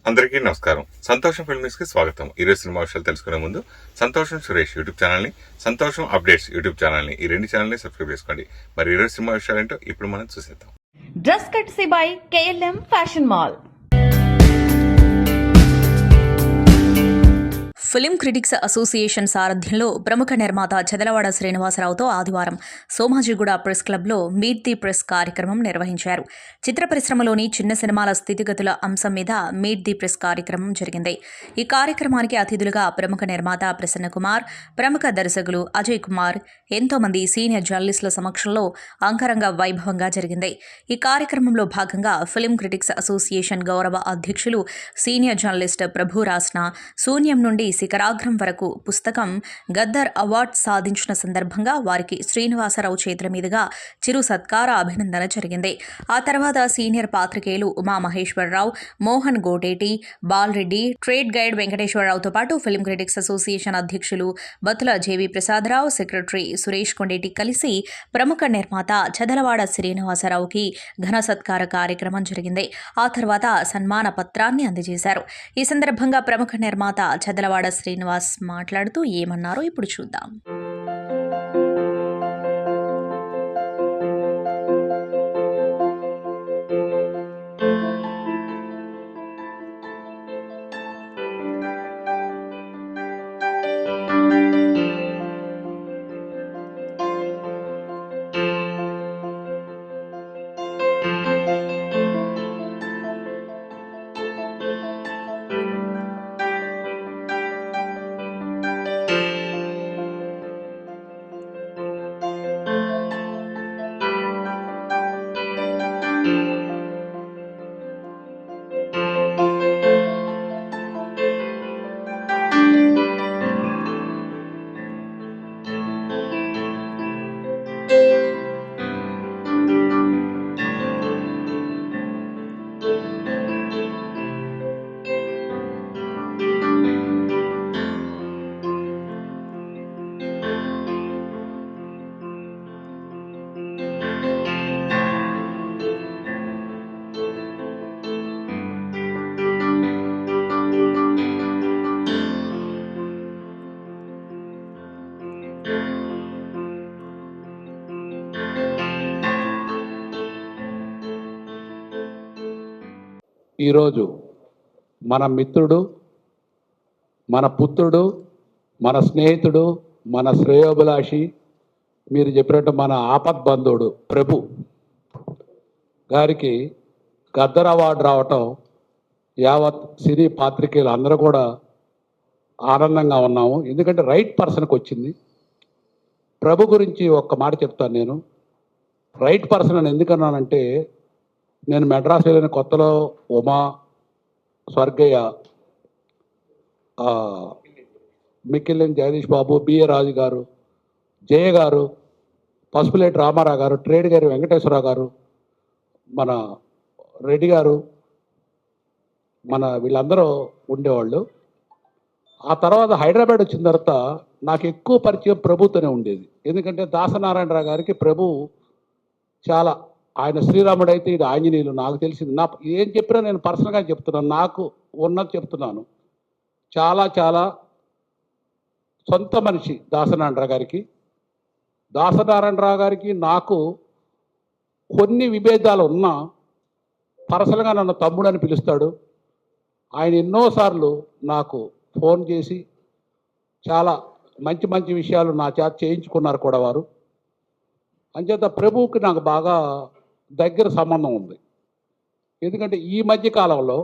అందరికీ నమస్కారం. సంతోషం ఫిల్మ్స్ కి స్వాగతం. ఈరోజు సినిమా విషయాలు తెలుసుకునే ముందు సంతోషం సురేష్ యూట్యూబ్ ఛానల్ ని, సంతోషం అప్డేట్స్ యూట్యూబ్ ఛానల్ ని, ఈ రెండు ఛానల్ ని సబ్స్క్రైబ్ చేసుకోండి. మరి ఈరోజు సినిమా విషయాలు ఏంటో ఇప్పుడు మనం చూసేద్దాం. Dress కట్సీ by KLM fashion mall. Film critics association సారథ్యంలో ప్రముఖ నిర్మాత చదలవాడ శ్రీనివాసరావుతో ఆదివారం సోమాజిగూడ ప్రెస్ క్లబ్లో మీట్ ది ప్రెస్ కార్యక్రమం నిర్వహించారు. చిత్ర పరిశ్రమలోని చిన్న సినిమాల స్థితిగతుల అంశం మీద మీట్ ది ప్రెస్ కార్యక్రమం జరిగింది. ఈ కార్యక్రమానికి అతిథులుగా ప్రముఖ నిర్మాత ప్రసన్న కుమార్, ప్రముఖ దర్శకులు అజయ్ కుమార్, ఎంతో మంది సీనియర్ జర్నలిస్టుల సమక్షంలో అంగరంగ వైభవంగా జరిగింది. ఈ కార్యక్రమంలో భాగంగా ఫిలిం క్రిటిక్స్ అసోసియేషన్ గౌరవ అధ్యక్షులు సీనియర్ జర్నలిస్ట్ ప్రభు రాసిన శూన్యం నుండి శిఖరాగ్రం వరకు పుస్తకం గద్దర్ అవార్డు సాధించిన సందర్భంగా వారికి శ్రీనివాసరావు చేతుల మీదుగా చిరు సత్కార అభినందన జరిగింది. ఆ తర్వాత సీనియర్ పాత్రికేయులు ఉమామహేశ్వరరావు, మోహన్ గోటేటి, బాలరెడ్డి, ట్రేడ్ గైడ్ వెంకటేశ్వరరావుతో పాటు ఫిలిం క్రిటిక్స్ అసోసియేషన్ అధ్యక్షులు బతుల జేవి ప్రసాదరావు, సెక్రటరీ సురేష్ కొండేటి కలిసి ప్రముఖ నిర్మాత చదలవాడ శ్రీనివాసరావుకి ఘన సత్కార కార్యక్రమం జరిగింది. ఆ తర్వాత సన్మాన పత్రాన్ని అందజేశారు. ఈ సందర్భంగా ప్రముఖ నిర్మాత చదలవాడ శ్రీనివాస్ మాట్లాడుతూ ఏమన్నారో ఇప్పుడు చూద్దాం. ఈరోజు మన మిత్రుడు, మన పుత్రుడు, మన స్నేహితుడు, మన శ్రేయోభిలాషి, మీరు చెప్పినట్టు మన ఆపద్బంధువుడు ప్రభు గారికి గద్దర్ అవార్డు రావటం యావత్ సినీ పాత్రికేయులు అందరూ కూడా ఆనందంగా ఉన్నాము. ఎందుకంటే రైట్ పర్సన్కి వచ్చింది. ప్రభు గురించి ఒక్క మాట చెప్తాను. నేను రైట్ పర్సన్ అని ఎందుకన్నానంటే, నేను మెడ్రాస్ వెళ్ళిన కొత్తలో ఉమా, స్వర్గయ్య, మిక్కిలిన్ జగదీష్ బాబు, బిఏ రాజు గారు, జయ గారు, పసుపులేటి రామారావు గారు, ట్రేడ్ గారి వెంకటేశ్వరరావు గారు, మన రెడ్డి గారు, మన వీళ్ళందరూ ఉండేవాళ్ళు. ఆ తర్వాత హైదరాబాద్ వచ్చిన తర్వాత నాకు ఎక్కువ పరిచయం ప్రభుతోనే ఉండేది. ఎందుకంటే దాసనారాయణరావు గారికి ప్రభు చాలా, ఆయన శ్రీరాముడు అయితే ఇది ఆంజనేయులు, నాకు తెలిసింది. నా ఏం చెప్పినా నేను పర్సనల్గా చెప్తున్నాను, నాకు ఉన్నది చెప్తున్నాను. చాలా చాలా సొంత మనిషి దాసనారాయణరావు గారికి. దాసనారాయణరావు గారికి నాకు కొన్ని విభేదాలు ఉన్నా పర్సనల్గా నన్ను తమ్ముడు అని పిలుస్తాడు. ఆయన ఎన్నోసార్లు నాకు ఫోన్ చేసి చాలా మంచి మంచి విషయాలు నా చేత చేయించుకున్నారు కూడా వారు. అంచేత ప్రభువుకి నాకు బాగా దగ్గర సంబంధం ఉంది. ఎందుకంటే ఈ మధ్య కాలంలో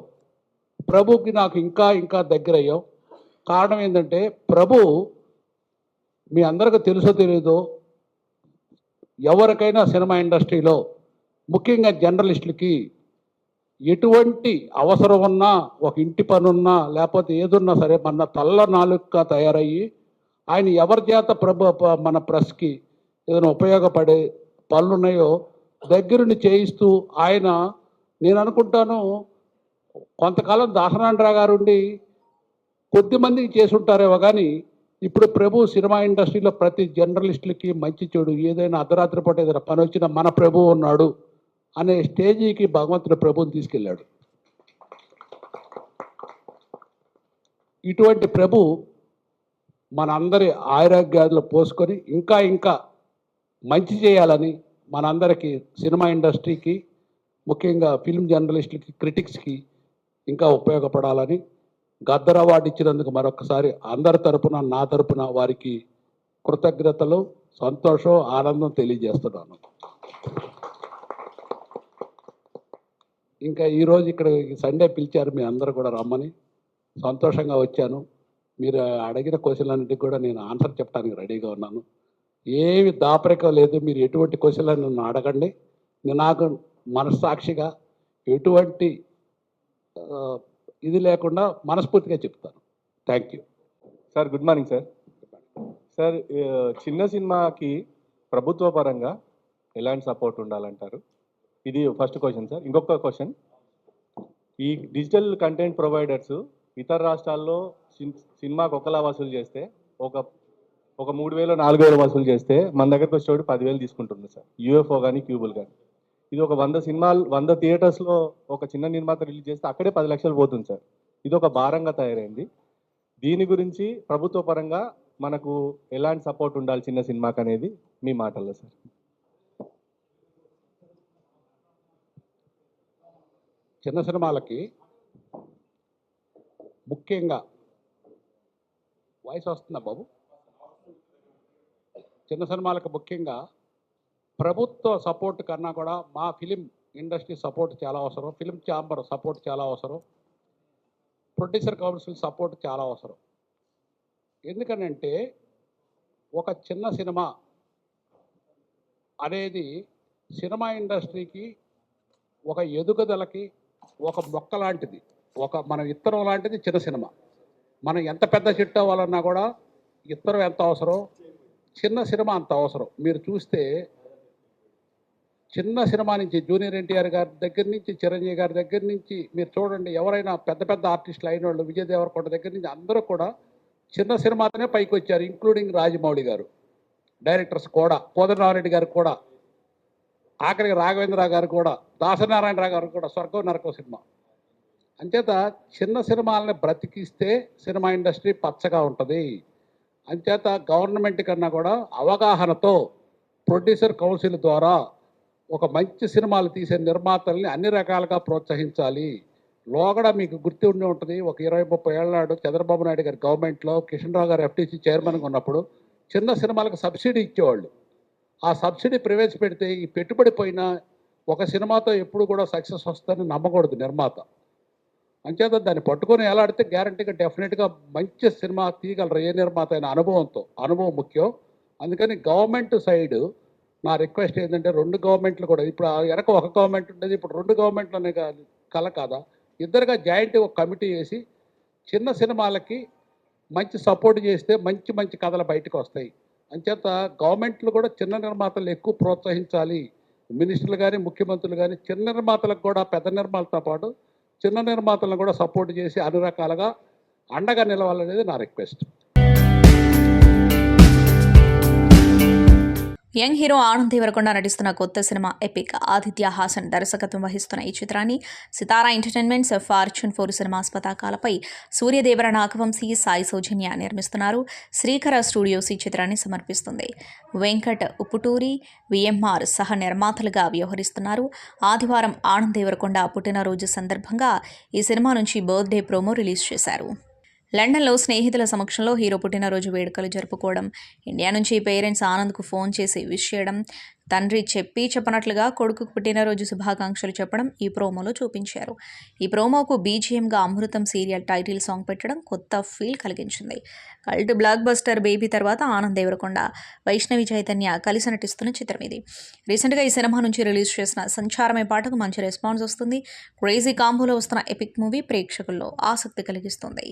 ప్రభుకి నాకు ఇంకా ఇంకా దగ్గర అయ్యాం. కారణం ఏంటంటే, ప్రభు మీ అందరికీ తెలుసో తెలియదో, ఎవరికైనా సినిమా ఇండస్ట్రీలో ముఖ్యంగా జర్నలిస్టులకి ఎటువంటి అవసరం ఉన్నా, ఒక ఇంటి పని ఉన్నా, లేకపోతే ఏదున్నా సరే మన తల్ల నాలుగుగా తయారయ్యి ఆయన ఎవరి చేత మన ప్రెస్కి ఏదైనా ఉపయోగపడే పనులు ఉన్నాయో దగ్గరుండి చేయిస్తూ ఆయన, నేను అనుకుంటాను కొంతకాలం దాసనారాయణరావు గారు ఉండి కొద్దిమందికి చేసి ఉంటారేమో, కానీ ఇప్పుడు ప్రభు సినిమా ఇండస్ట్రీలో ప్రతి జర్నలిస్టులకి మంచి చెడు ఏదైనా అర్ధరాత్రి పూట ఏదైనా పని వచ్చినా మన ప్రభు ఉన్నాడు అనే స్టేజీకి భగవంతుడు ప్రభుని తీసుకెళ్ళాడు. ఇటువంటి ప్రభు మనందరి ఆరోగ్యాలు పోసుకొని ఇంకా ఇంకా మంచి చేయాలని మనందరికీ సినిమా ఇండస్ట్రీకి, ముఖ్యంగా ఫిల్మ్ జర్నలిస్టులకి, క్రిటిక్స్కి ఇంకా ఉపయోగపడాలని గద్దర్ అవార్డు ఇచ్చినందుకు మరొకసారి అందరి తరపున, నా తరపున వారికి కృతజ్ఞతలు, సంతోషం, ఆనందం తెలియజేస్తున్నాను. ఇంకా ఈరోజు ఇక్కడ సండే పిలిచారు, మీ అందరూ కూడా రమ్మని. సంతోషంగా వచ్చాను. మీరు అడిగిన క్వశ్చన్లన్నింటికి కూడా నేను ఆన్సర్ చెప్పడానికి రెడీగా ఉన్నాను. ఏమి దాపరికం లేదు. మీరు ఎటువంటి క్వశ్చన్లు నన్ను అడగండి. నాకు మనస్సాక్షిగా ఎటువంటి ఇది లేకుండా మనస్ఫూర్తిగా చెప్తాను. Thank you sir. Good morning sir. Sir, చిన్న సినిమాకి ప్రభుత్వ పరంగా ఎలాంటి సపోర్ట్ ఉండాలంటారు? ఇది ఫస్ట్ క్వశ్చన్ సార్. ఇంకొక క్వశ్చన్, ఈ డిజిటల్ కంటెంట్ ప్రొవైడర్స్ ఇతర రాష్ట్రాల్లో సినిమాకి ఒకలా వసూలు చేస్తే ఒక 3,000 4,000 వసూలు చేస్తే మన దగ్గరకు వచ్చేవాడు 10,000 తీసుకుంటుంది సార్, యూఎఫ్ఓ కానీ క్యూబుల్ కానీ. ఇది ఒక 100 థియేటర్స్లో ఒక చిన్న నిర్మాత రిలీజ్ చేస్తే అక్కడే 10 లక్షలు పోతుంది సార్. ఇది ఒక భారంగా తయారైంది. దీని గురించి ప్రభుత్వ పరంగా మనకు ఎలాంటి సపోర్ట్ ఉండాలి చిన్న సినిమాకి అనేది మీ మాటల్లో సార్. చిన్న సినిమాలకి ముఖ్యంగా వాయిస్ వస్తుందా బాబు? చిన్న సినిమాలకు ముఖ్యంగా ప్రభుత్వ సపోర్ట్ కన్నా కూడా మా ఫిలిం ఇండస్ట్రీ సపోర్ట్ చాలా అవసరం. ఫిలిం ఛాంబర్ సపోర్ట్ చాలా అవసరం. ప్రొడ్యూసర్ కౌన్సిల్ సపోర్ట్ చాలా అవసరం. ఎందుకనంటే ఒక చిన్న సినిమా అనేది సినిమా ఇండస్ట్రీకి ఒక ఎదుగుదలకి ఒక మొక్క లాంటిది, మన విత్తనం లాంటిది చిన్న సినిమా. మనం ఎంత పెద్ద చెట్టు అవ్వాలన్నా కూడా విత్తనం ఎంత అవసరం, చిన్న సినిమా అంత అవసరం. మీరు చూస్తే చిన్న సినిమా నుంచి జూనియర్ ఎన్టీఆర్ గారి దగ్గర నుంచి, చిరంజీవి గారి దగ్గర నుంచి మీరు చూడండి, ఎవరైనా పెద్ద పెద్ద ఆర్టిస్టులు అయిన వాళ్ళు, విజయ్ దేవరకొండ దగ్గర నుంచి అందరూ కూడా చిన్న సినిమాతోనే పైకి వచ్చారు. ఇంక్లూడింగ్ రాజమౌళి గారు, డైరెక్టర్స్ కూడా, కోదండరామరెడ్డి గారు కూడా, ఆఖరికి రాఘవేంద్ర గారు కూడా, దాసనారాయణరావు గారు కూడా స్వర్గం నరకం సినిమా. అంచేత చిన్న సినిమాలని బ్రతికిస్తే సినిమా ఇండస్ట్రీ పచ్చగా ఉంటుంది. అంచేత గవర్నమెంట్ కన్నా కూడా అవగాహనతో ప్రొడ్యూసర్ కౌన్సిల్ ద్వారా ఒక మంచి సినిమాలు తీసే నిర్మాతల్ని అన్ని రకాలుగా ప్రోత్సహించాలి. లోగడ మీకు గుర్తు ఉండి ఉంటుంది, ఒక 20-30 ఏళ్ళ నాడు చంద్రబాబు నాయుడు గారి గవర్నమెంట్లో కిషన్ రావు గారు FTC చైర్మన్గా ఉన్నప్పుడు చిన్న సినిమాలకు సబ్సిడీ ఇచ్చేవాళ్ళు. ఆ సబ్సిడీ ప్రవేశపెడితే ఈ పెట్టుబడి పోయినా ఒక సినిమాతో ఎప్పుడు కూడా సక్సెస్ వస్తుందని నమ్మకూడదు నిర్మాత. అంచేత దాన్ని పట్టుకొని ఎలాడితే గ్యారంటీగా డెఫినెట్గా మంచి సినిమా తీయగలరు ఏ నిర్మాత అయినా. అనుభవం ముఖ్యం. అందుకని గవర్నమెంట్ సైడ్ నా రిక్వెస్ట్ ఏంటంటే, 2 గవర్నమెంట్లు కూడా, ఇప్పుడు వెనక ఒక గవర్నమెంట్ ఉండేది, ఇప్పుడు 2 గవర్నమెంట్లనే కల కాదా, ఇద్దరుగా జాయింట్ ఒక కమిటీ వేసి చిన్న సినిమాలకి మంచి సపోర్ట్ చేస్తే మంచి మంచి కథలు బయటకు వస్తాయి. అంచేత గవర్నమెంట్లు కూడా చిన్న నిర్మాతలు ఎక్కువ ప్రోత్సహించాలి. మినిస్టర్లు కానీ, ముఖ్యమంత్రులు కానీ చిన్న నిర్మాతలకు కూడా పెద్ద నిర్మాతలతో పాటు చిన్న నిర్మాతలను కూడా సపోర్ట్ చేసి అన్ని రకాలుగా అండగా నిలవాలనేది నా request. Young hero Anand Deverakonda నటిస్తున్న కొత్త సినిమా ఎపిక్. ఆదిత్య హాసన్ దర్శకత్వం వహిస్తున్న ఈ చిత్రాన్ని సితారా ఎంటర్టైన్మెంట్స్, ఫార్చ్యూన్ 4 సినిమాస్ పతాకాలపై సూర్యదేవర నాగవంశీ, సాయి సౌజన్య నిర్మిస్తున్నారు. శ్రీకర స్టూడియోస్ ఈ చిత్రాన్ని సమర్పిస్తుంది. వెంకట్ ఉప్పుటూరి, విఎంఆర్ సహ నిర్మాతలుగా వ్యవహరిస్తున్నారు. ఆదివారం ఆనంద్ దేవరకొండ పుట్టినరోజు సందర్భంగా ఈ సినిమా నుంచి బర్త్డే ప్రోమో రిలీజ్ చేశారు. లండన్లో స్నేహితుల సమక్షంలో హీరో పుట్టినరోజు వేడుకలు జరుపుకోవడం, ఇండియా నుంచి పేరెంట్స్ ఆనంద్కు ఫోన్ చేసి విష్ చేయడం, తండ్రి చెప్పనట్లుగా కొడుకు పుట్టినరోజు శుభాకాంక్షలు చెప్పడం ఈ ప్రోమోలో చూపించారు. ఈ ప్రోమోకు బీజిఎంగా అమృతం సీరియల్ టైటిల్ సాంగ్ పెట్టడం కొత్త ఫీల్ కలిగించింది. కల్ట్ బ్లాక్ బస్టర్ బేబీ తర్వాత ఆనంద్ దేవరకొండ, వైష్ణవి చైతన్య కలిసి నటిస్తున్న చిత్రం ఇది. రీసెంట్గా ఈ సినిమా నుంచి రిలీజ్ చేసిన సంచారమే పాటకు మంచి రెస్పాన్స్ వస్తుంది. క్రేజీ కాంబోలో వస్తున్న ఎపిక్ మూవీ ప్రేక్షకుల్లో ఆసక్తి కలిగిస్తుంది.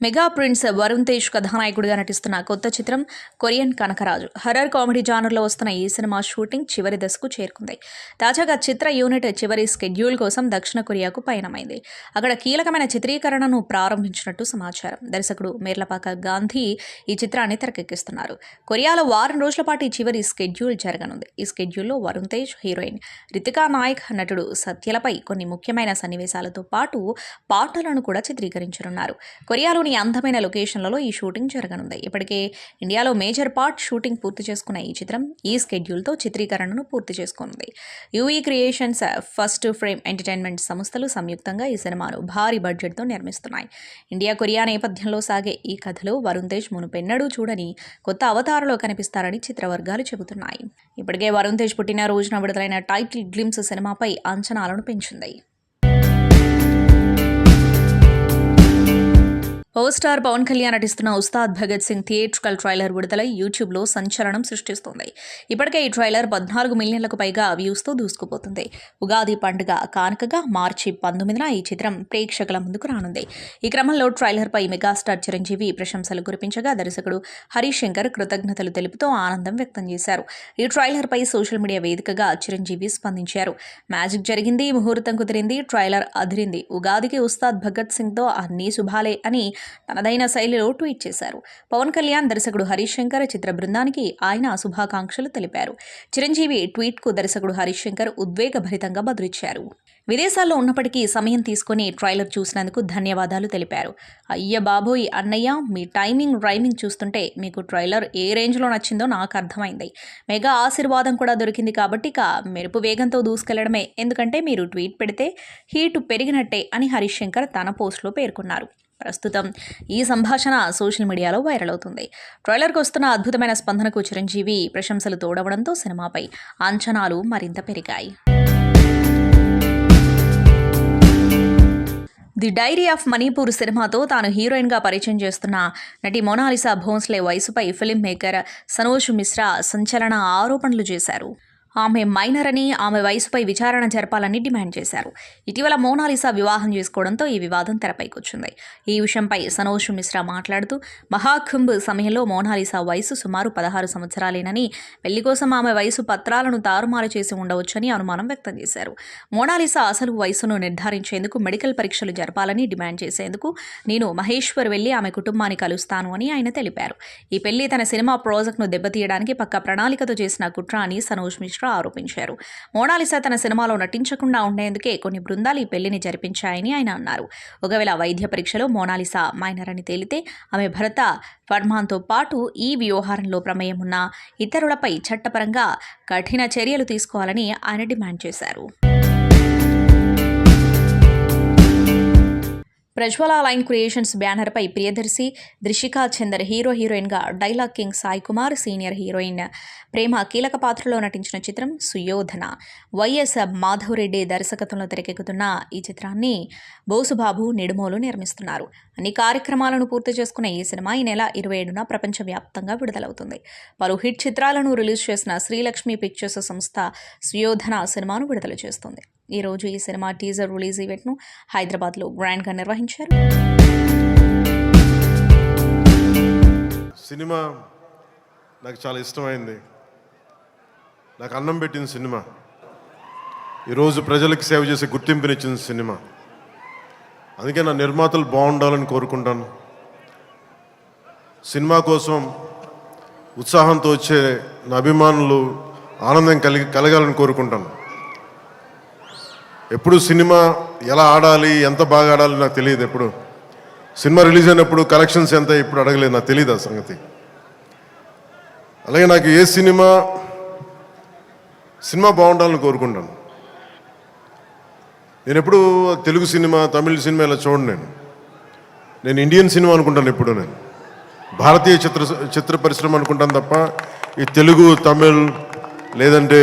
మెగా ప్రిన్స్ వరుణ్ తేజ్ కథానాయకుడిగా నటిస్తున్న కొత్త చిత్రం కొరియన్ కనకరాజు. హర్రర్ కామెడీ జానర్లో వస్తున్న ఈ సినిమా షూటింగ్ చివరి దశకు చేరుకుంది. తాజాగా చిత్ర యూనిట్ చివరి స్కెడ్యూల్ కోసం దక్షిణ కొరియాకు పయనమైంది. అక్కడ కీలకమైన చిత్రీకరణను ప్రారంభించినట్టు సమాచారం. దర్శకుడు మేర్లపాక గాంధీ ఈ చిత్రాన్ని తెరకెక్కిస్తున్నారు. కొరియాలో వారం రోజుల పాటు ఈ చివరి స్కెడ్యూల్ జరగనుంది. ఈ స్కెడ్యూల్లో వరుణ్ తేజ్, హీరోయిన్ రితికా నాయక్, నటుడు సత్యలపై కొన్ని ముఖ్యమైన సన్నివేశాలతో పాటు పాటలను కూడా చిత్రీకరించనున్నారు. కొరియాలోని అందమైన లొకేషన్లలో ఈ షూటింగ్ జరగనుంది. ఇప్పటికే ఇండియాలో మేజర్ పార్ట్ షూటింగ్ పూర్తి చేసుకున్న ఈ చిత్రం ఈ స్కెడ్యూల్తో చిత్రీకరణను పూర్తి చేసుకోనుంది. UE creations, first frame entertainment సంస్థలు సంయుక్తంగా ఈ సినిమాను భారీ బడ్జెట్తో నిర్మిస్తున్నాయి. ఇండియా కొరియా నేపథ్యంలో సాగే ఈ కథలో వరుణ్ తేజ్ మునుపెన్నడూ చూడని కొత్త అవతారంలో కనిపిస్తారని చిత్రవర్గాలు చెబుతున్నాయి. ఇప్పటికే వరుణ్ తేజ్ పుట్టినరోజున విడుదలైన టైటిల్ గ్లిమ్స్ సినిమాపై అంచనాలను పెంచింది. పవర్ స్టార్ పవన్ కళ్యాణ్ నటిస్తున్న ఉస్తాద్ భగత్ సింగ్ థియేట్రికల్ ట్రైలర్ విడుదలై యూట్యూబ్లో సంచలనం సృష్టిస్తోంది. ఇప్పటికే ఈ ట్రైలర్ 14 మిలియన్లకు పైగా వ్యూస్తో దూసుకుపోతుంది. ఉగాది పండుగ కానుకగా మార్చి 19న ఈ చిత్రం ప్రేక్షకుల ముందుకు రానుంది. ఈ క్రమంలో ట్రైలర్పై మెగాస్టార్ చిరంజీవి ప్రశంసలు కురిపించగా దర్శకుడు హరీష్ శంకర్ కృతజ్ఞతలు తెలుపుతూ ఆనందం వ్యక్తం చేశారు. ఈ ట్రైలర్పై సోషల్ మీడియా వేదికగా చిరంజీవి స్పందించారు. మ్యాజిక్ జరిగింది, ముహూర్తం కుదిరింది, ట్రైలర్ అదిరింది, ఉగాదికి ఉస్తాద్ భగత్ సింగ్తో అన్నీ శుభాలే అని తనదైన శైలిలో ట్వీట్ చేశారు. పవన్ కళ్యాణ్, దర్శకుడు హరీష్ శంకర్ చిత్ర బృందానికి ఆయన శుభాకాంక్షలు తెలిపారు. చిరంజీవి ట్వీట్కు దర్శకుడు హరీష్ శంకర్ ఉద్వేగభరితంగా బదులిచ్చారు. విదేశాల్లో ఉన్నప్పటికీ సమయం తీసుకుని ట్రైలర్ చూసినందుకు ధన్యవాదాలు తెలిపారు. అయ్య బాబోయ్ అన్నయ్య, మీ రైమింగ్ చూస్తుంటే మీకు ట్రైలర్ ఏ రేంజ్లో నచ్చిందో నాకు అర్థమైంది. మెగా ఆశీర్వాదం కూడా దొరికింది కాబట్టి ఇక మెరుపు వేగంతో దూసుకెళ్లడమే, ఎందుకంటే మీరు ట్వీట్ పెడితే హీటు పెరిగినట్టే అని హరీష్ శంకర్ తన పోస్టులో పేర్కొన్నారు. ప్రస్తుతం ఈ సంభాషణ సోషల్ మీడియాలో వైరల్ అవుతుంది. ట్రైలర్కు వస్తున్న అద్భుతమైన స్పందనకు చిరంజీవి ప్రశంసలు తోడవడంతో సినిమాపై అంచనాలు మరింత పెరిగాయి. ది డైరీ ఆఫ్ మణిపూర్ సినిమాతో తాను హీరోయిన్గా పరిచయం చేస్తున్న నటి మోనాలిసా భోన్స్లే వయసుపై ఫిల్మ్ మేకర్ సనోజ్ మిశ్రా సంచలన ఆరోపణలు చేశారు. ఆమె మైనర్ అని, ఆమె వయసుపై విచారణ జరపాలని డిమాండ్ చేశారు. ఇటీవల మోనాలిసా వివాహం చేసుకోవడంతో ఈ వివాదం తెరపైకొచ్చింది. ఈ విషయంపై సనోజ్ మిశ్రా మాట్లాడుతూ మహాకుంభ్ సమయంలో మోనాలిసా వయసు సుమారు 16 సంవత్సరాలేనని, పెళ్లి కోసం ఆమె వయసు పత్రాలను తారుమారు చేసి ఉండవచ్చని అనుమానం వ్యక్తం చేశారు. మోనాలిసా అసలు వయసును నిర్ధారించేందుకు మెడికల్ పరీక్షలు జరపాలని డిమాండ్ చేసేందుకు నేను మహేశ్వర్ వెళ్లి ఆమె కుటుంబాన్ని కలుస్తాను అని ఆయన తెలిపారు. ఈ పెళ్లి తన సినిమా ప్రాజెక్టును దెబ్బతీయడానికి పక్క ప్రణాళికతో చేసిన కుట్ర అని సనోజ్ మిశ్రా ఆరోపించారు. మోనాలిసా తన సినిమాలో నటించకుండా ఉండేందుకే కొన్ని బృందాలు ఈ పెళ్లిని జరిపించాయని ఆయన అన్నారు. ఒకవేళ వైద్య పరీక్షలో మోనాలిసా మైనర్ అని తేలితే ఆమె భర్త ఫర్మాన్తో పాటు ఈ వ్యవహారంలో ప్రమేయం ఉన్న ఇతరులపై చట్టపరంగా కఠిన చర్యలు తీసుకోవాలని ఆయన డిమాండ్ చేశారు. ప్రజ్వల లైన్ క్రియేషన్స్ బ్యానర్పై ప్రియదర్శి, ధృషికా చందర్ హీరోయిన్గా, dialogue king Sai Kumar, senior heroine Prema కీలక పాత్రలో నటించిన చిత్రం సుయోధన. వైఎస్ మాధవరెడ్డి దర్శకత్వంలో తెరకెక్కుతున్న ఈ చిత్రాన్ని బోసుబాబు నిడుమోలు నిర్మిస్తున్నారు. అన్ని కార్యక్రమాలను పూర్తి చేసుకున్న ఈ సినిమా ఈ నెల 27న ప్రపంచవ్యాప్తంగా విడుదలవుతుంది. పలు హిట్ చిత్రాలను రిలీజ్ చేసిన శ్రీలక్ష్మి పిక్చర్స్ సంస్థ సుయోధన సినిమాను విడుదల చేస్తుంది. ఈ రోజు ఈ సినిమా టీజర్ రిలీజ్ ఈవెంట్ను హైదరాబాద్లో గ్రాండ్గా నిర్వహించారు. సినిమా నాకు చాలా ఇష్టమైంది. నాకు అన్నం పెట్టిన సినిమా, ఈరోజు ప్రజలకు సేవ చేసే గుర్తింపునిచ్చిన సినిమా. అందుకే నా నిర్మాతలు బాగుండాలని కోరుకుంటాను. సినిమా కోసం ఉత్సాహంతో వచ్చే నా అభిమానులు ఆనందం కలగాలని కోరుకుంటాను. ఎప్పుడు సినిమా ఎలా ఆడాలి, ఎంత బాగా ఆడాలి నాకు తెలియదు. ఎప్పుడు సినిమా రిలీజ్ అయినప్పుడు కలెక్షన్స్ ఎంత ఇప్పుడు అడగలేదు, నాకు తెలియదు ఆ సంగతి. అలాగే నాకు ఏ సినిమా బాగుండాలని కోరుకుంటాను. నేను ఎప్పుడు తెలుగు సినిమా, తమిళ సినిమా ఇలా చూడండి. నేను ఇండియన్ సినిమా అనుకుంటాను. ఎప్పుడు నేను భారతీయ చిత్ర పరిశ్రమ అనుకుంటాను తప్ప ఈ తెలుగు, తమిళ్ లేదంటే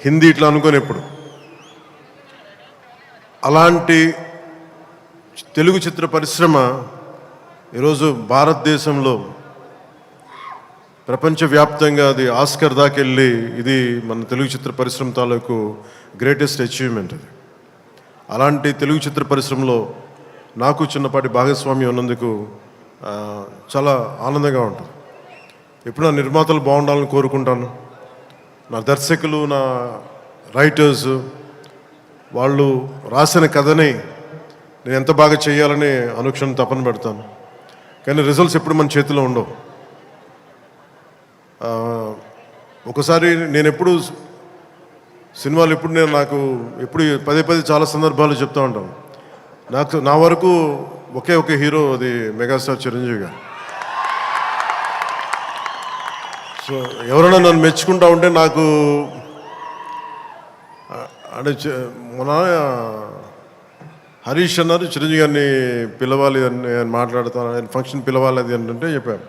హిందీ ఇట్లా అనుకోని ఎప్పుడు. అలాంటి తెలుగు చిత్ర పరిశ్రమ ఈరోజు భారతదేశంలో ప్రపంచవ్యాప్తంగా అది ఆస్కర్ దాకెళ్ళి, ఇది మన తెలుగు చిత్ర పరిశ్రమ తాలూకు గ్రేటెస్ట్ అచీవ్మెంట్ అది. అలాంటి తెలుగు చిత్ర పరిశ్రమలో నాకు చిన్నపాటి భాగస్వామ్యం ఉన్నందుకు చాలా ఆనందంగా ఉంటుంది. ఎప్పుడు నా నిర్మాతలు బాగుండాలని కోరుకుంటాను. నా దర్శకులు, నా రైటర్స్, వాళ్ళు రాసిన కథని నేను ఎంత బాగా చేయాలని అనుక్షణం తపన పెడతాను. కానీ రిజల్ట్స్ ఎప్పుడు మన చేతిలో ఉండవు. ఒకసారి నేను ఎప్పుడు సినిమాలు ఎప్పుడు నాకు ఎప్పుడు పదే చాలా సందర్భాలు చెప్తూ ఉంటాను. నా వరకు ఒకే ఒక హీరో, అది మెగాస్టార్ చిరంజీవి గారు. సో ఎవరైనా నన్ను మెచ్చుకుంటా ఉంటే నాకు అంటే మన హరీష్ అన్నారు చిరంజీవి గారిని పిలవాలి అని మాట్లాడతాను, ఆయన ఫంక్షన్ పిలవాలి అది అంటే చెప్పాను,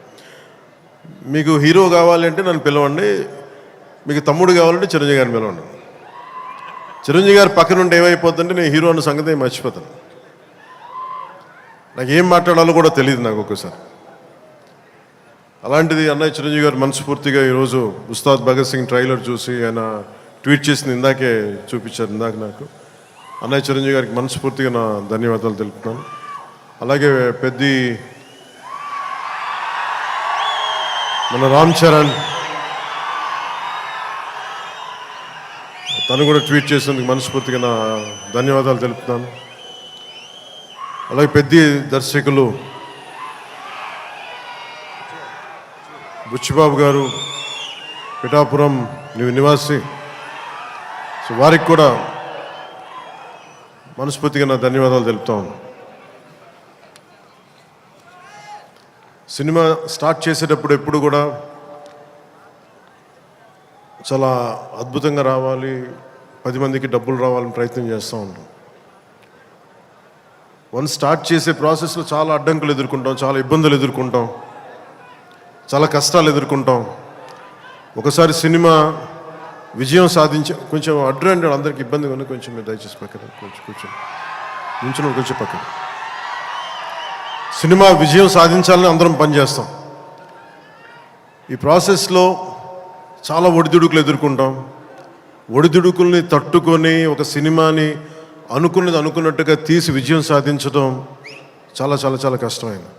మీకు హీరో కావాలి అంటే నన్ను పిలవండి, మీకు తమ్ముడు కావాలంటే చిరంజీవి గారిని పిలవండి. చిరంజీవి గారి పక్కన ఉంటే ఏమైపోతుందంటే నేను హీరో అన్న సంగతి మర్చిపోతాను. నాకు ఏం మాట్లాడాలో కూడా తెలియదు నాకు ఒక్కోసారి. అలాంటిది అన్నయ్య చిరంజీవి గారు మనస్ఫూర్తిగా ఈరోజు ఉస్తాద్ భగత్ సింగ్ ట్రైలర్ చూసి ఆయన ట్వీట్ చేసింది ఇందాకే చూపించారు ఇందాక నాకు. అన్నయ్య చిరంజీవి గారికి మనస్ఫూర్తిగా నా ధన్యవాదాలు తెలుపుతున్నాను. అలాగే మన రామ్ చరణ్ తను కూడా ట్వీట్ చేసినందుకు మనస్ఫూర్తిగా నా ధన్యవాదాలు తెలుపుతున్నాను. అలాగే దర్శకులు బుచ్చిబాబు గారు, పిఠాపురం నివాసి, సో వారికి కూడా మనస్ఫూర్తిగా నా ధన్యవాదాలు తెలుపుతాను. సినిమా స్టార్ట్ చేసేటప్పుడు ఎప్పుడు కూడా చాలా అద్భుతంగా రావాలి, 10 మందికి డబ్బులు రావాలని ప్రయత్నం చేస్తూ ఉంటాం. స్టార్ట్ చేసే ప్రాసెస్లో చాలా అడ్డంకులు ఎదుర్కొంటాం, చాలా ఇబ్బందులు ఎదుర్కొంటాం, చాలా కష్టాలు ఎదుర్కొంటాం. ఒకసారి సినిమా విజయం కొంచెం అడ్డు అందరికి ఇబ్బందిగా ఉంది, కొంచెం మీరు దయచేసి పక్కన కొంచెం పక్కన. సినిమా విజయం సాధించాలని అందరం పనిచేస్తాం. ఈ ప్రాసెస్లో చాలా ఒడిదుడుకులు ఎదుర్కొంటాం. ఒడిదుడుకుల్ని తట్టుకొని ఒక సినిమాని అనుకున్నట్టుగా తీసి విజయం సాధించడం చాలా చాలా చాలా కష్టమైంది.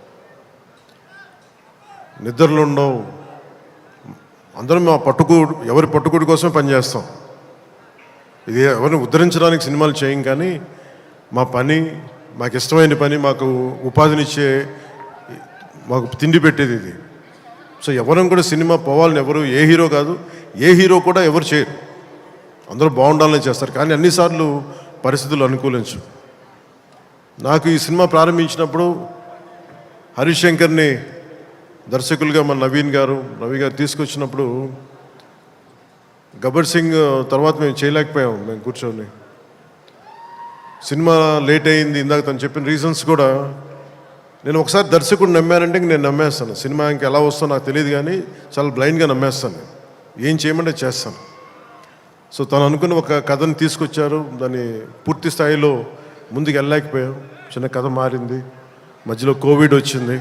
నిద్రలు ఉండవు. అందరం ఎవరి పట్టుకుడి కోసమే పనిచేస్తాం. ఇది ఎవరిని ఉద్ధరించడానికి సినిమాలు చేయం, కానీ మా పని, మాకు ఇష్టమైన పని, మాకు ఉపాధినిచ్చే, మాకు తిండి పెట్టేది ఇది. సో ఎవరం కూడా సినిమా పోవాలని ఎవరు, ఏ హీరో కాదు, ఏ హీరో కూడా ఎవరు చేయరు. అందరూ బాగుండాలని చేస్తారు, కానీ అన్నిసార్లు పరిస్థితులు అనుకూలించు. నాకు ఈ సినిమా ప్రారంభించినప్పుడు హరీష్ శంకర్ని దర్శకులుగా మన రవి గారు తీసుకొచ్చినప్పుడు గబ్బర్ సింగ్ తర్వాత మేము చేయలేకపోయాం. మేము కూర్చొని సినిమా లేట్ అయింది. ఇందాక తను చెప్పిన రీజన్స్ కూడా నేను ఒకసారి దర్శకుడు నమ్మానంటే నేను నమ్మేస్తాను. సినిమా ఇంకా ఎలా వస్తుందో నాకు తెలియదు, కానీ చాలా బ్లైండ్గా నమ్మేస్తాను. ఏం చేయమంటే చేస్తాను. సో తను అనుకున్న ఒక కథను తీసుకొచ్చారు, దాన్ని పూర్తి స్థాయిలో ముందుకు వెళ్ళలేకపోయాం. చిన్న కథ మారింది, మధ్యలో కోవిడ్ వచ్చింది.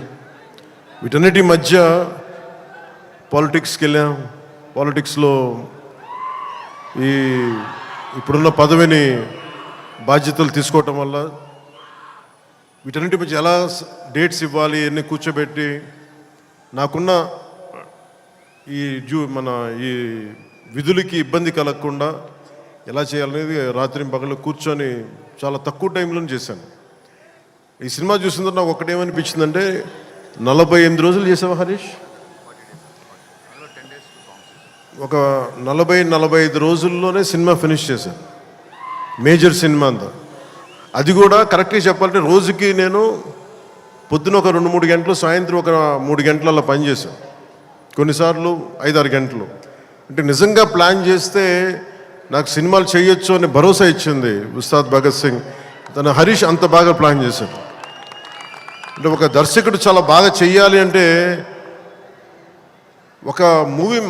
వీటన్నిటి మధ్య పాలిటిక్స్కి వెళ్ళాం. పాలిటిక్స్లో ఇప్పుడున్న పదవిని బాధ్యతలు తీసుకోవటం వల్ల వీటన్నిటి మధ్య ఎలా డేట్స్ ఇవ్వాలి అన్నీ కూర్చోబెట్టి నాకున్న మన విధులకి ఇబ్బంది కలగకుండా ఎలా చేయాలనేది రాత్రి పగలు కూర్చొని చాలా తక్కువ టైంలో చేశాను. ఈ సినిమా చూసిన తర్వాత నాకు ఒకటేమనిపించిందంటే, 48 రోజులు చేసావా హరీష్? ఒక 40-45 రోజుల్లోనే సినిమా ఫినిష్ చేశాను, మేజర్ సినిమా అంతా. అది కూడా కరెక్ట్గా చెప్పాలంటే రోజుకి నేను పొద్దున ఒక 2-3 గంటలు, సాయంత్రం ఒక 3 గంటలు అలా పనిచేశాను. కొన్నిసార్లు 5-6 గంటలు. అంటే నిజంగా ప్లాన్ చేస్తే నాకు సినిమాలు చేయొచ్చు అనే భరోసా ఇచ్చింది ఉస్తాద్ భగత్ సింగ్. తన హరీష్ అంత బాగా ప్లాన్ చేశాడు. అంటే ఒక దర్శకుడు చాలా బాగా చెయ్యాలి అంటే, ఒక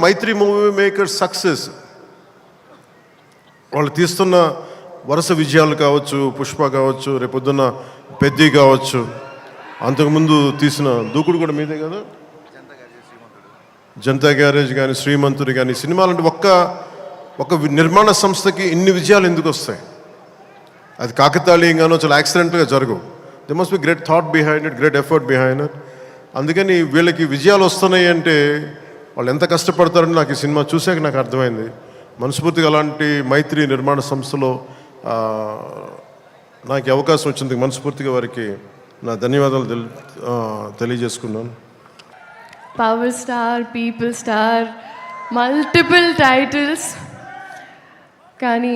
మైత్రి మూవీ మేకర్ సక్సెస్, వాళ్ళు తీస్తున్న వరుస విజయాలు కావచ్చు, పుష్ప కావచ్చు, రేపొద్దున్న పెద్ది కావచ్చు, అంతకుముందు తీసిన దూకుడు కూడా మీదే కదా, జనతా గ్యారేజ్ కానీ, శ్రీమంతుడు కానీ, సినిమాలంటే ఒక నిర్మాణ సంస్థకి ఇన్ని విజయాలు ఎందుకు వస్తాయి? అది కాకతాళీయంగానో చాలా యాక్సిడెంట్గా జరగవు. They must be great thought behind it, great effort behind it. అందుకని వీళ్ళకి విజయాలు వస్తున్నాయి అంటే వాళ్ళు ఎంత కష్టపడతారని నాకు ఈ సినిమా చూశాక నాకు అర్థమైంది. మనస్ఫూర్తిగా అలాంటి మైత్రి నిర్మాణ సంస్థలో నాకు ఈ అవకాశం వచ్చింది. మనస్ఫూర్తిగా వారికి నా ధన్యవాదాలు తెలియజేసుకున్నాను. Power star, people star, multiple titles. కానీ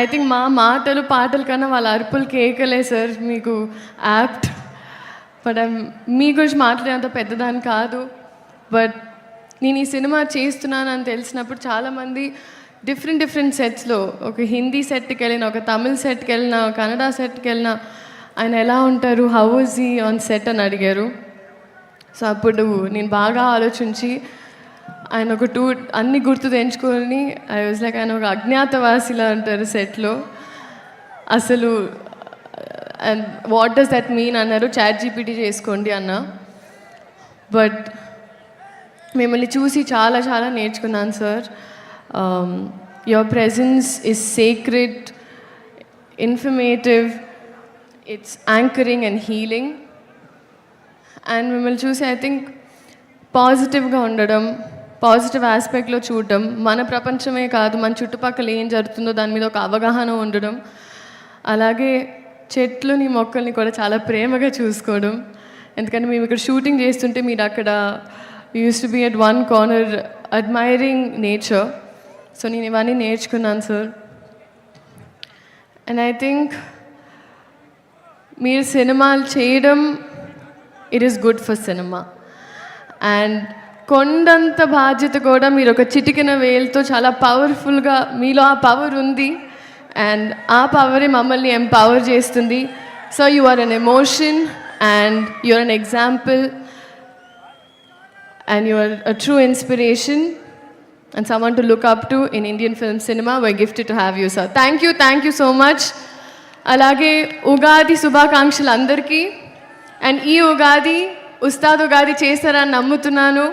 ఐ థింక్ మా మాటలు పాటల కన్నా వాళ్ళ అరుపులు కేకలే సార్ మీకు యాప్ట్. బట్ మీ గురించి మాట్లాడేంత పెద్దదాన్ని కాదు. బట్ నేను ఈ సినిమా చేస్తున్నానని తెలిసినప్పుడు చాలామంది డిఫరెంట్ సెట్స్లో, ఒక హిందీ సెట్కి వెళ్ళిన, ఒక తమిళ్ సెట్కి వెళ్ళిన, కన్నడ సెట్కి వెళ్ళిన, ఆయన ఎలా ఉంటారు, how is he on set అని అడిగారు. సో అప్పుడు నేను బాగా ఆలోచించి ఆయన ఒక అన్ని గుర్తు తెంచుకొని ఐ వాజ్ లైక్ ఆయన ఒక అజ్ఞాతవాసిలా అంటారు సెట్లో. అసలు and what does that mean అన్నారు. ChatGPT చేసుకోండి అన్న. బట్ మిమ్మల్ని చూసి చాలా చాలా నేర్చుకున్నాను sir. Your presence is sacred, informative, it's anchoring and healing. And మిమ్మల్ని చూసి ఐ థింక్ పాజిటివ్గా ఉండడం, పాజిటివ్ ఆస్పెక్ట్లో చూడడం, మన ప్రపంచమే కాదు మన చుట్టుపక్కల ఏం జరుగుతుందో దాని మీద ఒక అవగాహన ఉండడం, అలాగే చెట్లని మొక్కల్ని కూడా చాలా ప్రేమగా చూసుకోవడం. ఎందుకంటే మేము ఇక్కడ షూటింగ్ చేస్తుంటే మీరు అక్కడ use to be at one corner admiring nature. So నేను ఇవన్నీ నేర్చుకున్నాను సార్. అండ్ ఐ థింక్ మీరు సినిమాలు చేయడం it is good for cinema. And కొండంత బాధ్యత కూడా మీరు ఒక చిటికిన వేలుతో చాలా పవర్ఫుల్గా, మీలో ఆ పవర్ ఉంది అండ్ ఆ పవరే మమ్మల్ని ఎంపవర్ చేస్తుంది. So you are an emotion and you are an example and you are a true inspiration and someone to look up to in Indian film cinema. We're gifted to have you sir. Thank you so much. అలాగే ఉగాది శుభాకాంక్షలు అందరికీ. And ఈ ఉగాది ఉస్తాద్ ఉగాది చేస్తారని నమ్ముతున్నాను.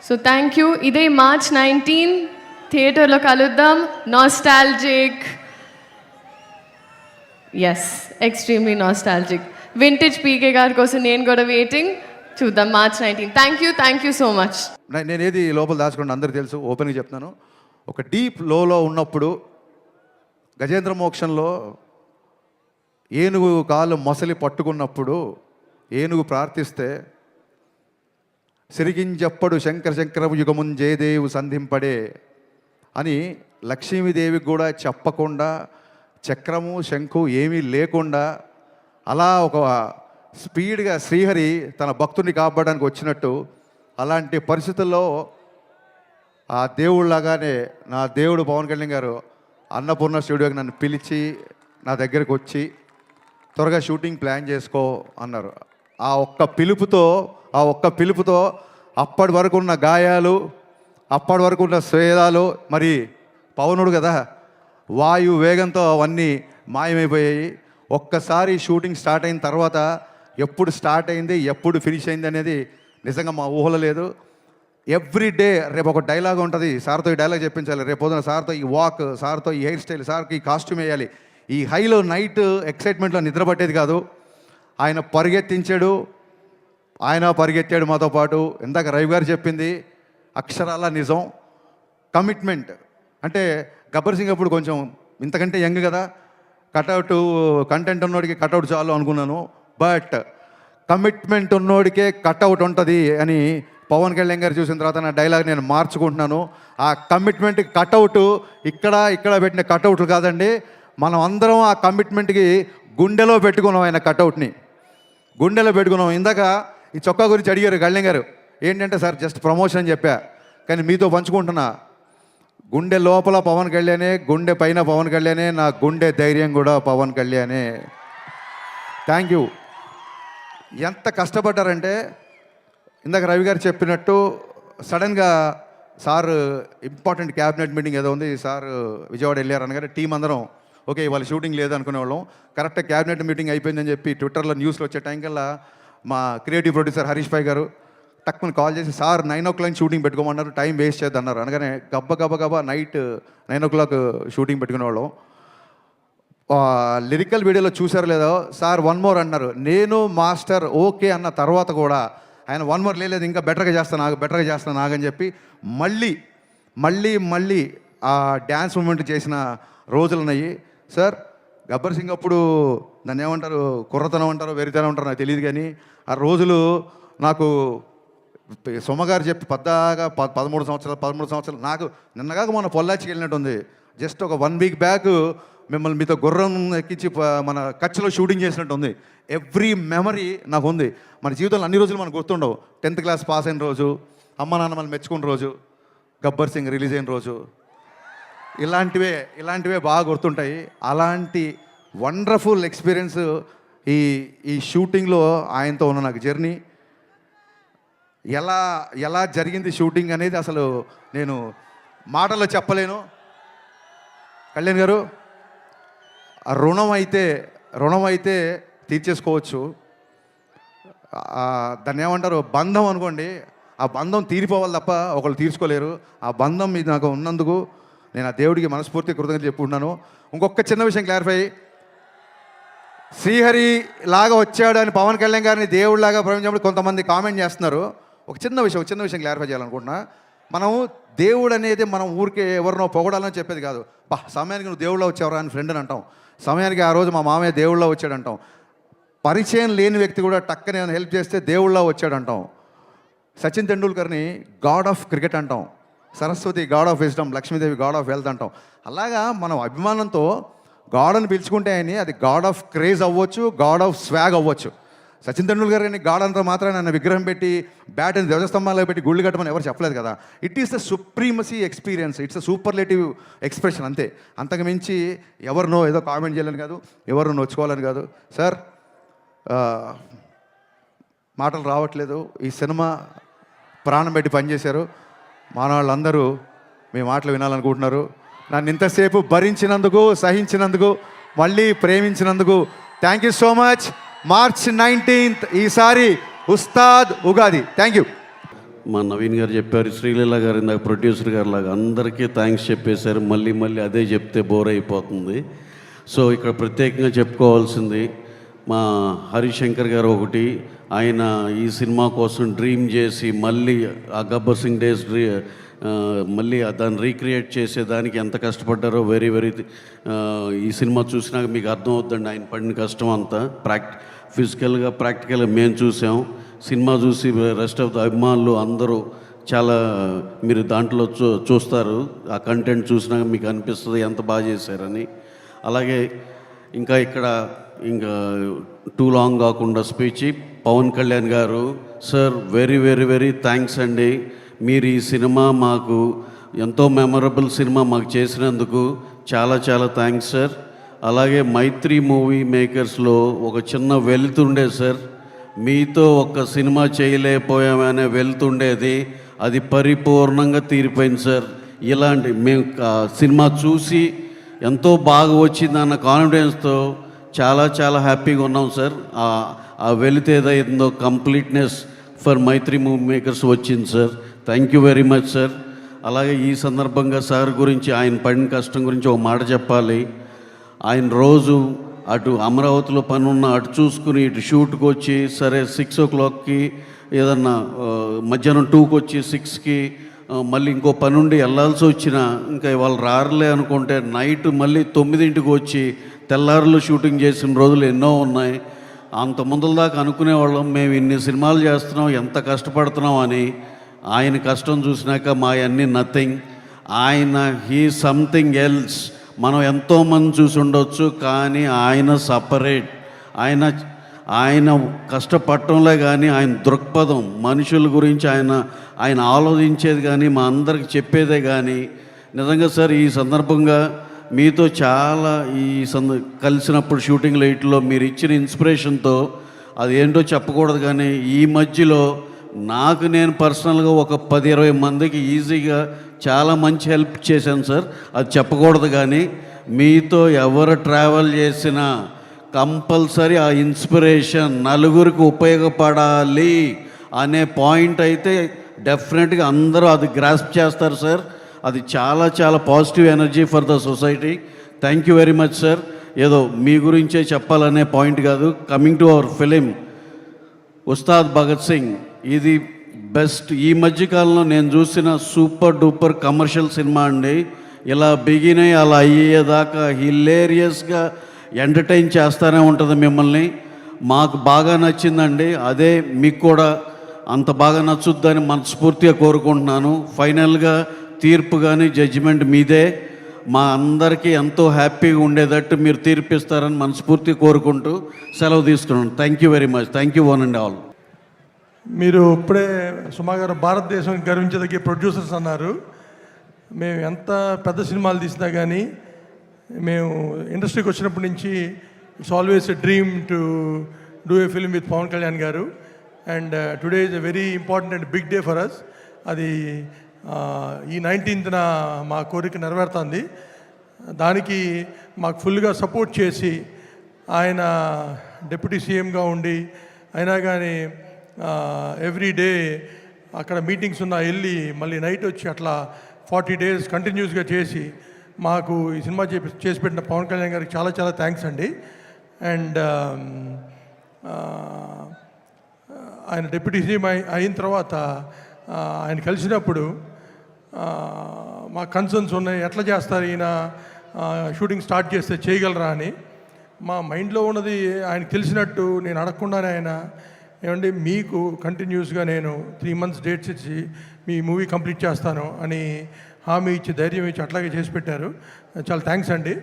So thank you. ఇదే March 19 థియేటర్లో కలుద్దాం. Nostalgic, yes, extremely nostalgic. Vintage PK గారి కోసం నేను కూడా వెయిటింగ్. చూద్దాం March 19. Thank you so much. నేనేది లోపల దాచుకోండి, అందరికీ తెలుసు, ఓపెన్గా చెప్తున్నాను. ఒక డీప్ లోలో ఉన్నప్పుడు గజేంద్ర మోక్షంలో ఏనుగు కాలు మొసలి పట్టుకున్నప్పుడు ఏనుగు ప్రార్థిస్తే సిరిగింజప్పడు శంకరము యుగమున్ జయదేవు సంధింపడే అని లక్ష్మీదేవికి కూడా చెప్పకుండా, చక్రము శంఖు ఏమీ లేకుండా అలా ఒక స్పీడ్గా శ్రీహరి తన భక్తుని కాపాడడానికి వచ్చినట్టు, అలాంటి పరిస్థితుల్లో ఆ దేవుళ్ళలాగానే నా దేవుడు పవన్ కళ్యాణ్ గారు అన్నపూర్ణ స్టూడియోకి నన్ను పిలిచి నా దగ్గరికి వచ్చి త్వరగా షూటింగ్ ప్లాన్ చేసుకో అన్నారు. ఆ ఒక్క పిలుపుతో అప్పటి వరకు ఉన్న గాయాలు, అప్పటి వరకు ఉన్న స్వేదాలు, మరి పవనుడు కదా, వాయు వేగంతో అవన్నీ మాయమైపోయాయి. ఒక్కసారి షూటింగ్ స్టార్ట్ అయిన తర్వాత ఎప్పుడు స్టార్ట్ అయింది, ఎప్పుడు ఫినిష్ అయింది అనేది నిజంగా మా ఊహలో లేదు. ఎవ్రీ డే రేపు ఒక డైలాగ్ ఉంటుంది, సార్తో ఈ డైలాగ్ చెప్పించాలి, రేపు పొద్దున సార్తో ఈ వాక్, సార్తో ఈ హెయిర్ స్టైల్, సార్కి ఈ కాస్ట్యూమ్ వేయాలి. ఈ హైలో నైట్ ఎక్సైట్మెంట్లో నిద్ర పట్టేది కాదు. ఆయన పరిగెత్తాడు మాతో పాటు. ఇందాక రవి గారు చెప్పింది అక్షరాల నిజం. కమిట్మెంట్ అంటే గబ్బర్ సింగ్ అప్పుడు కొంచెం ఇంతకంటే యంగ్ కదా, కటౌట్ కంటెంట్ ఉన్నోడికి కటౌట్ చాలు అనుకున్నాను. బట్ కమిట్మెంట్ ఉన్నోడికే కటౌట్ ఉంటుంది అని పవన్ కళ్యాణ్ గారు చూసిన తర్వాత నా డైలాగ్ నేను మార్చుకుంటున్నాను. ఆ కమిట్మెంట్ కటౌట్ ఇక్కడ పెట్టిన కటౌట్లు కాదండి, మనం అందరం ఆ కమిట్మెంట్కి గుండెలో పెట్టుకున్నాం. ఆయన కటౌట్ని గుండెలో పెట్టుకున్నాం. ఇందాక ఈ చొక్కా గురించి అడిగారు కళ్యాణ్ గారు, ఏంటంటే సార్ జస్ట్ ప్రమోషన్ అని చెప్పా, కానీ మీతో పంచుకుంటున్నా. గుండె లోపల పవన్ కళ్యాణే, గుండె పైన పవన్ కళ్యాణే, నా గుండె ధైర్యం కూడా పవన్ కళ్యాణే. Thank you. ఎంత కష్టపడ్డారంటే ఇందాక రవి గారు చెప్పినట్టు సడన్గా సార్ ఇంపార్టెంట్ క్యాబినెట్ మీటింగ్ ఏదో ఉంది, సార్ విజయవాడ వెళ్ళారు అనగానే టీం అందరం ఓకే ఇవాళ షూటింగ్ లేదు అనుకునేవాళ్ళం. కరెక్ట్గా క్యాబినెట్ మీటింగ్ అయిపోయిందని చెప్పి ట్విట్టర్లో న్యూస్లో వచ్చే టైం కల్లా మా క్రియేటివ్ ప్రొడ్యూసర్ హరీష్ భాయ్ గారు టక్కుని కాల్ చేసి, సార్ 9 o'clock షూటింగ్ పెట్టుకోమన్నారు, టైం వేస్ట్ చేద్దన్నారు. అనగానే గబ్బ నైట్ 9 o'clock షూటింగ్ పెట్టుకునేవాళ్ళం. లిరికల్ వీడియోలో చూసారో లేదో సార్ వన్ మోర్ అన్నారు. నేను మాస్టర్ ఓకే అన్న తర్వాత కూడా ఆయన వన్ మోర్ లేదు ఇంకా బెటర్గా చేస్తాను నాగని చెప్పి మళ్ళీ ఆ డ్యాన్స్ మూమెంట్ చేసిన రోజులు ఉన్నాయి. సార్ గబ్బర్ సింగ్ అప్పుడు దాన్ని ఏమంటారు, కుర్రతనం అంటారో వెరితనం అంటారో నాకు తెలియదు, కానీ ఆ రోజులు నాకు సొమ్మగారు చెప్పి పద్దాగా 13 సంవత్సరాలు నాకు నిన్నగాక మన పొల్లాచికి వెళ్ళినట్టుంది. జస్ట్ ఒక 1 వీక్ బ్యాక్ మిమ్మల్ని మీతో గుర్రం ఎక్కించి మన కచ్లో షూటింగ్ చేసినట్టు ఉంది. ఎవ్రీ మెమరీ నాకు ఉంది. మన జీవితంలో అన్ని రోజులు మనకు గుర్తుండవు. 10th క్లాస్ పాస్ అయిన రోజు, అమ్మ నాన్న మనం మెచ్చుకున్న రోజు, గబ్బర్ సింగ్ రిలీజ్ అయిన రోజు, ఇలాంటివే బాగా గుర్తుంటాయి. అలాంటి వండర్ఫుల్ ఎక్స్పీరియన్స్ ఈ షూటింగ్లో ఆయనతో ఉన్న నాకు జర్నీ. ఎలా జరిగింది షూటింగ్ అనేది అసలు నేను మాటల్లో చెప్పలేను. కళ్యాణ్ గారు, ఆ రుణం అయితే తీర్చేసుకోవచ్చు. దాన్ని ఏమంటారు, బంధం అనుకోండి. ఆ బంధం తీరిపోవాలి తప్ప ఒకళ్ళు తీర్చుకోలేరు. ఆ బంధం మీద నాకు ఉన్నందుకు నేను ఆ దేవుడికి మనస్ఫూర్తి కృతజ్ఞతలు చెప్పుకుంటున్నాను. ఇంకొక చిన్న విషయం క్లారిఫై, శ్రీహరి లాగా వచ్చాడు అని పవన్ కళ్యాణ్ గారిని దేవుడిలాగా ప్రపంచంలో కొంతమంది కామెంట్ చేస్తున్నారు. ఒక చిన్న విషయం క్లారిఫై చేయాలనుకుంటున్నా. మనం దేవుడు అనేది మనం ఊరికే ఎవరినో పొగడాలని చెప్పేది కాదు. సమయానికి నువ్వు దేవుళ్ళ వచ్చావరా అని ఫ్రెండ్ అని అంటాం. సమయానికి ఆ రోజు మా మామయ్య దేవుళ్ళ వచ్చాడు అంటాం. పరిచయం లేని వ్యక్తి కూడా టక్కనే హెల్ప్ చేస్తే దేవుళ్ళ వచ్చాడు అంటాం. సచిన్ తెండూల్కర్ని గాడ్ ఆఫ్ క్రికెట్ అంటాం. Saraswati God of wisdom, Lakshmidevi God of wealth అంటాం. అలాగా మనం అభిమానంతో గాడ్ అని పిలుచుకుంటే ఆయన్ని అది గాడ్ ఆఫ్ క్రేజ్ అవ్వచ్చు, గాడ్ ఆఫ్ స్వాగ్ అవ్వచ్చు. సచిన్ తెండూల్కర్ గారిని గాడ్ అంతా మాత్రం ఆయన విగ్రహం పెట్టి బ్యాట్ అని ధ్వజస్తంభాల్లో పెట్టి గుళ్ళు కట్టమని ఎవరు చెప్పలేదు కదా. It is the supremacy experience, it's a superlative expression అంతే. అంతకు మించి ఎవరినో ఏదో కామెంట్ చేయాలని కాదు, ఎవరినో నొచ్చుకోవాలని కాదు. సార్ మాటలు రావట్లేదు. ఈ సినిమా ప్రాణం పెట్టి పనిచేశారు. మానవాళ్ళందరూ మీ మాటలు వినాలనుకుంటున్నారు. నన్ను ఇంతసేపు భరించినందుకు, సహించినందుకు, మళ్ళీ ప్రేమించినందుకు thank you so much. March 19th ఈసారి ఉస్తాద్ ఉగాది. Thank you. మా నవీన్ గారు చెప్పారు, శ్రీలీల గారు ఇందాక ప్రొడ్యూసర్ గారు లాగా అందరికీ థ్యాంక్స్ చెప్పేశారు. మళ్ళీ అదే చెప్తే బోర్ అయిపోతుంది. సో ఇక్కడ ప్రత్యేకంగా చెప్పుకోవాల్సింది మా హరిశంకర్ గారు ఒకటి. ఆయన ఈ సినిమా కోసం డ్రీమ్ చేసి మళ్ళీ ఆ గబ్బర్ సింగ్ డేస్ మళ్ళీ దాన్ని రీక్రియేట్ చేసేదానికి ఎంత కష్టపడ్డారో వెరీ ఈ సినిమా చూసినాక మీకు అర్థమవుతుందండి ఆయన పడిన కష్టం అంతా. ఫిజికల్గా ప్రాక్టికల్గా మేము చూసాం. సినిమా చూసి రెస్ట్ ఆఫ్ ద అభిమానులు అందరూ చాలా మీరు దాంట్లో చూస్తారు. ఆ కంటెంట్ చూసినాక మీకు అనిపిస్తుంది ఎంత బాగా చేశారని. అలాగే ఇంకా టూ లాంగ్ కాకుండా స్పీచ్ పవన్ కళ్యాణ్ గారు, సార్ వెరీ థ్యాంక్స్ అండి. మీరు ఈ సినిమా మాకు ఎంతో మెమరబుల్ సినిమా మాకు చేసినందుకు చాలా థ్యాంక్స్ సార్. అలాగే మైత్రి మూవీ మేకర్స్లో ఒక చిన్న వెళ్తుండే సార్, మీతో ఒక్క సినిమా చేయలేకపోయామనే వెళ్తుండేది, అది పరిపూర్ణంగా తీరిపోయింది సార్. ఇలాంటి మేము సినిమా చూసి ఎంతో బాగా వచ్చిందన్న కాన్ఫిడెన్స్తో చాలా హ్యాపీగా ఉన్నాం సార్. ఆ వెళితే ఏదైందో completeness for Mythri movie makers వచ్చింది sir. Thank you very much sir. అలాగే ఈ సందర్భంగా సార్ గురించి, ఆయన పడిన కష్టం గురించి ఒక మాట చెప్పాలి. ఆయన రోజు అటు అమరావతిలో పని ఉన్న అటు చూసుకుని ఇటు షూట్కి వచ్చి, సరే 6 o'clockకి ఏదన్నా మధ్యాహ్నం 2కి వచ్చి 6కి మళ్ళీ ఇంకో పని ఉండి వెళ్ళాల్సి వచ్చినా ఇంకా వాళ్ళు రారులే అనుకుంటే నైట్ మళ్ళీ 9ంటికి వచ్చి తెల్లారులు షూటింగ్ చేసిన రోజులు ఎన్నో ఉన్నాయి. అంత ముందల దాకా అనుకునేవాళ్ళం మేము ఇన్ని సినిమాలు చేస్తున్నాం, ఎంత కష్టపడుతున్నాం అని. ఆయన కష్టం చూసినాక మా అన్నీ నథింగ్. ఆయన హీ సంథింగ్ ఎల్స్. మనం ఎంతోమంది చూసి ఉండొచ్చు, కానీ ఆయన సపరేట్. ఆయన కష్టపడటంలే కానీ ఆయన దృక్పథం మనుషుల గురించి ఆయన ఆలోచించేది కానీ మా అందరికి చెప్పేదే కానీ. నిజంగా సార్ ఈ సందర్భంగా మీతో చాలా కలిసినప్పుడు షూటింగ్ లైట్లో మీరు ఇచ్చిన ఇన్స్పిరేషన్తో అది ఏంటో చెప్పకూడదు, కానీ ఈ మధ్యలో నాకు నేను పర్సనల్గా ఒక 10-20 మందికి ఈజీగా చాలా మంచి హెల్ప్ చేశాను సార్. అది చెప్పకూడదు, కానీ మీతో ఎవరు ట్రావెల్ చేసినా కంపల్సరీ ఆ ఇన్స్పిరేషన్ నలుగురికి ఉపయోగపడాలి అనే పాయింట్ అయితే డెఫినెట్గా అందరూ అది గ్రాస్ప్ చేస్తారు సార్. అది చాలా positive energy for the society. Thank you very much sir. ఏదో మీ గురించే చెప్పాలనే పాయింట్ కాదు. Coming to our film Ustaad Bhagat Singh, ఇది బెస్ట్ ఈ మధ్యకాలంలో నేను చూసిన సూపర్ డూపర్ కమర్షియల్ సినిమా అండి. ఇలా బిగిన్ అయ్యి అలా అయ్యేదాకా హిలేరియస్గా ఎంటర్టైన్ చేస్తూనే ఉంటుంది మిమ్మల్ని. మాకు బాగా నచ్చిందండి. అదే మీకు కూడా అంత బాగా నచ్చుద్దని మనస్ఫూర్తిగా కోరుకుంటున్నాను. ఫైనల్గా తీర్పు కానీ జడ్జిమెంట్ మీదే. మా అందరికీ ఎంతో హ్యాపీగా ఉండేటట్టు మీరు తీర్పిస్తారని మనస్ఫూర్తిగా కోరుకుంటూ సెలవు తీసుకున్నాను. Thank you very much. Thank you one and all. మీరు ఇప్పుడే సుమా గారు భారతదేశం గర్వించదగ్గ ప్రొడ్యూసర్స్ అన్నారు. మేము ఎంత పెద్ద సినిమాలు తీసినా కానీ మేము ఇండస్ట్రీకి వచ్చినప్పటి నుంచి it's always a dream to do a film with Pawan Kalyan garu. And today is a very important and big day for us. అది ఈ 19th మా కోరిక నెరవేరుతుంది. దానికి మాకు ఫుల్గా సపోర్ట్ చేసి ఆయన డిప్యూటీ సీఎంగా ఉండి అయినా కానీ ఎవ్రీ డే అక్కడ మీటింగ్స్ ఉన్నా వెళ్ళి మళ్ళీ నైట్ వచ్చి అట్లా 40 days కంటిన్యూస్గా చేసి మాకు ఈ సినిమా చేసి పెట్టిన పవన్ కళ్యాణ్ గారికి చాలా చాలా థ్యాంక్స్ అండి. అండ్ ఆయన డిప్యూటీ సీఎం అయిన తర్వాత ఆయన కలిసినప్పుడు మా కన్సర్న్స్ ఉన్నాయి, ఎట్లా చేస్తారు ఈయన షూటింగ్ స్టార్ట్ చేస్తే చేయగలరా అని. మా మైండ్లో ఉన్నది ఆయనకు తెలిసినట్టు నేను అడగకుండానే ఆయన ఏమండి మీకు కంటిన్యూస్గా నేను 3 months డేట్స్ ఇచ్చి మీ మూవీ కంప్లీట్ చేస్తాను అని హామీ ఇచ్చి ధైర్యం ఇచ్చి అట్లాగే చేసి పెట్టారు. చాలా థ్యాంక్స్ అండి.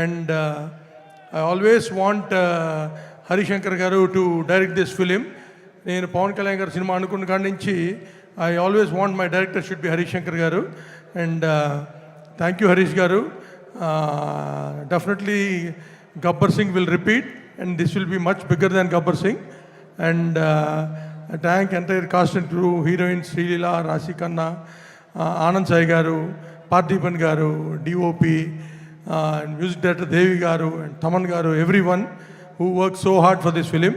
And I always want Harishankar గారు టు డైరెక్ట్ దిస్ ఫిలిం. నేను పవన్ కళ్యాణ్ గారు సినిమా అనుకున్న కాడి నుంచి I always want my director should be Harishankar గారు. అండ్ థ్యాంక్ యూ హరీష్ గారు. Definitely Gabbar Singh will repeat and this will be much bigger than Gabbar Singh. And thank entire cast and crew, heroine Srilila, Rasi Khanna, Anand Sai garu, Parthiban garu, DOP, and music director Devi garu, and Taman garu, everyone who worked so hard for this film.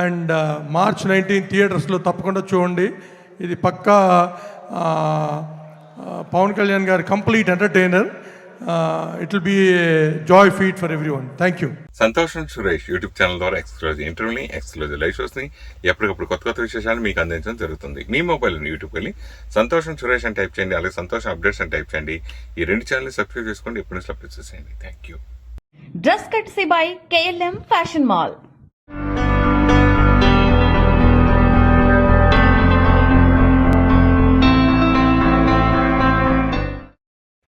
And March 19th theatres lo tappakunda chudandi. Idi pakka Pawan Kalyan garu complete entertainer. It will be a joy feed for everyone. Thank you. సంతోషం Suresh YouTube channel ద్వారా exclusive ఇంటర్వ్యూని, exclusive live షోస్ని, ఎప్పటికప్పుడు కొత్త విశేషాలు మీకు అందించడం జరుగుతుంది. మీ మొబైల్ని యూట్యూబ్కి వెళ్ళి సంతోషం సురేష్ అని టైప్ చేయండి, అలాగే సంతోషం అప్డేట్స్ అని టైప్ చేయండి. ఈ 2 ఛానల్ని సబ్స్క్రైబ్ చేసుకోండి, ఎప్పుడు అప్డేట్స్ చేయండి. Thank you. Dress కట్సీ by KLM fashion mall.